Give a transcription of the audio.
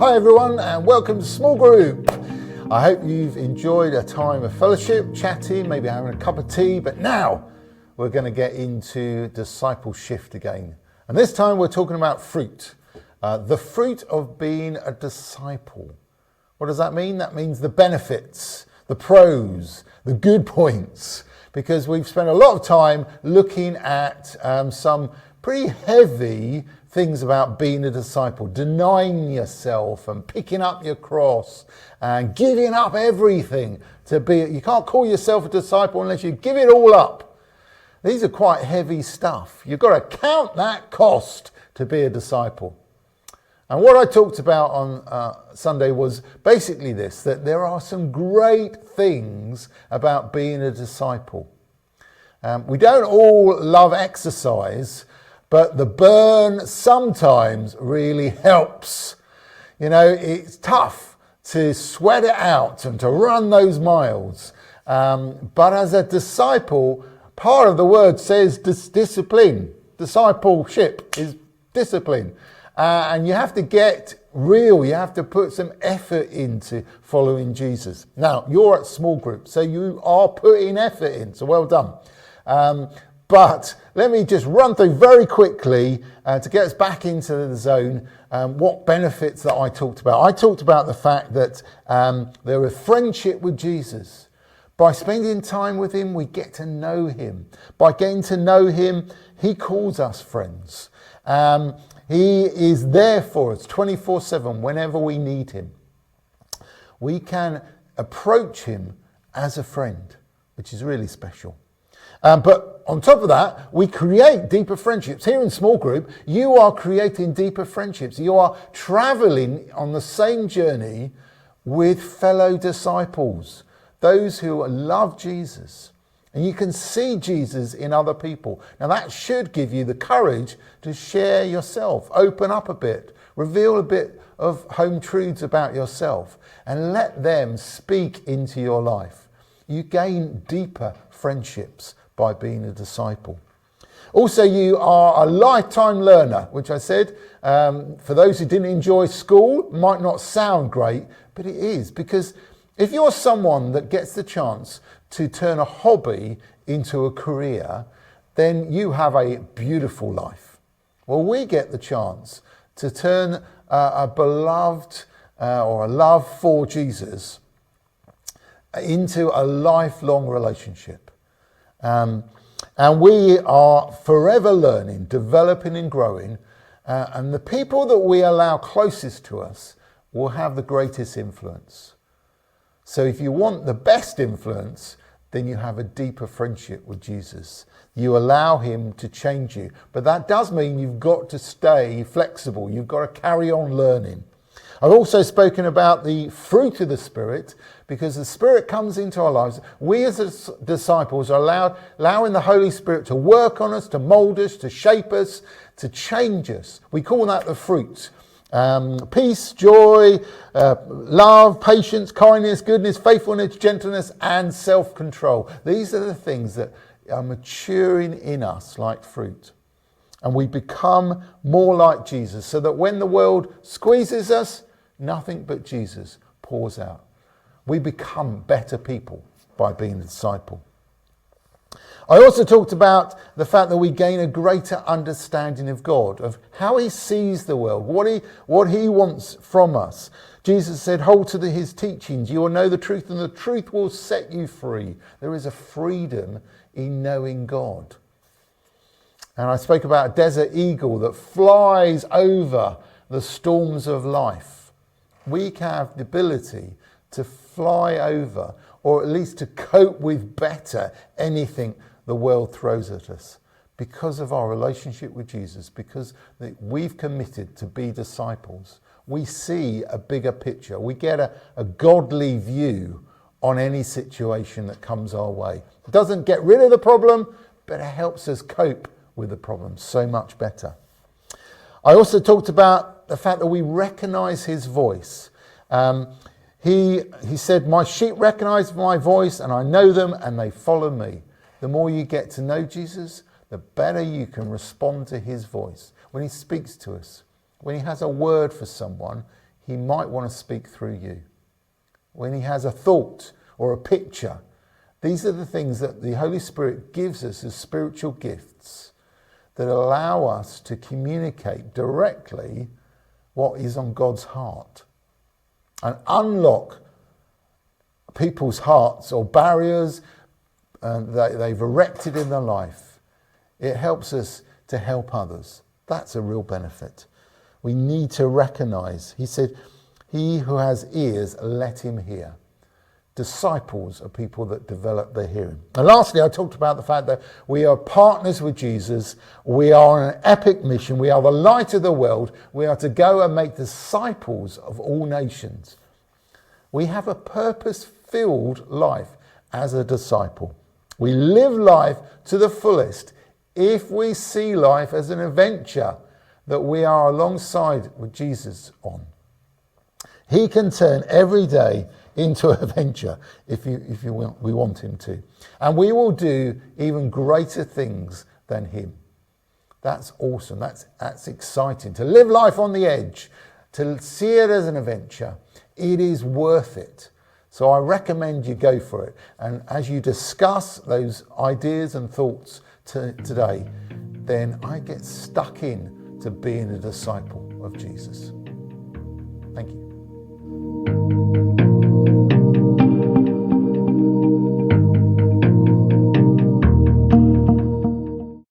Hi everyone and welcome to Small Group. I hope you've enjoyed a time of fellowship, chatting, maybe having a cup of tea, but now we're going to get into DiscipleSHIFT again. And this time we're talking about fruit, the fruit of being a disciple. What does that mean? That means the benefits, the pros, the good points, because we've spent a lot of time looking at some pretty heavy things about being a disciple, denying yourself and picking up your cross and giving up everything to be. You can't call yourself a disciple unless you give it all up. These are quite heavy stuff. You've got to count that cost to be a disciple. And what I talked about on Sunday was basically this, that there are some great things about being a disciple. We don't all love exercise, but the burn sometimes really helps. You know, it's tough to sweat it out and to run those miles. But as a disciple, part of the word says discipline. Discipleship is discipline. And you have to get real. You have to put some effort into following Jesus. Now, you're at small group, so you are putting effort in. So well done. But let me just run through very quickly to get us back into the zone what benefits that I talked about. I talked about the fact that there is friendship with Jesus. By spending time with him, we get to know him. By getting to know him, he calls us friends. He is there for us 24/7 whenever we need him. We can approach him as a friend, which is really special. But on top of that, we create deeper friendships. Here in small group, you are creating deeper friendships. You are traveling on the same journey with fellow disciples, those who love Jesus. And you can see Jesus in other people. Now that should give you the courage to share yourself, open up a bit, reveal a bit of home truths about yourself, and let them speak into your life. You gain deeper friendships by being a disciple. Also, you are a lifetime learner, which I said, for those who didn't enjoy school, might not sound great, but it is. Because if you're someone that gets the chance to turn a hobby into a career, then you have a beautiful life. Well, we get the chance to turn a beloved or a love for Jesus into a lifelong relationship. And we are forever learning, developing and growing. And the people that we allow closest to us will have the greatest influence. So if you want the best influence, then you have a deeper friendship with Jesus. You allow him to change you. But that does mean you've got to stay flexible. You've got to carry on learning. I've also spoken about the fruit of the Spirit, because the Spirit comes into our lives. We as disciples are allowing the Holy Spirit to work on us, to mold us, to shape us, to change us. We call that the fruit. Peace, joy, love, patience, kindness, goodness, faithfulness, gentleness, and self-control. These are the things that are maturing in us like fruit. And we become more like Jesus, so that when the world squeezes us, nothing but Jesus pours out. We become better people by being a disciple. I also talked about the fact that we gain a greater understanding of God, of how he sees the world, what he wants from us. Jesus said, hold to his teachings. You will know the truth, and the truth will set you free. There is a freedom in knowing God. And I spoke about a desert eagle that flies over the storms of life. We have the ability to fly over, or at least to cope with better anything the world throws at us, because of our relationship with Jesus, because we've committed to be disciples. We see a bigger picture. We get a godly view on any situation that comes our way. It doesn't get rid of the problem, but it helps us cope with the problem so much better. I also talked about the fact that we recognize his voice. He said, my sheep recognize my voice, and I know them, and they follow me. The more you get to know Jesus, the better you can respond to his voice. When he speaks to us, when he has a word for someone, he might want to speak through you. When he has a thought or a picture, these are the things that the Holy Spirit gives us as spiritual gifts that allow us to communicate directly what is on God's heart and unlock people's hearts or barriers that they've erected in their life. It helps us to help others. That's a real benefit. We need to recognize, he said, he who has ears, let him hear. Disciples are people that develop their hearing. And lastly, I talked about the fact that we are partners with Jesus. We are on an epic mission. We are the light of the world. We are to go and make disciples of all nations. We have a purpose-filled life as a disciple. We live life to the fullest if we see life as an adventure that we are alongside with Jesus on. He can turn every day into an adventure if we want him to. And we will do even greater things than him. That's awesome. That's exciting. To live life on the edge, to see it as an adventure, it is worth it. So I recommend you go for it. And as you discuss those ideas and thoughts today, then I get stuck in to being a disciple of Jesus. Thank you.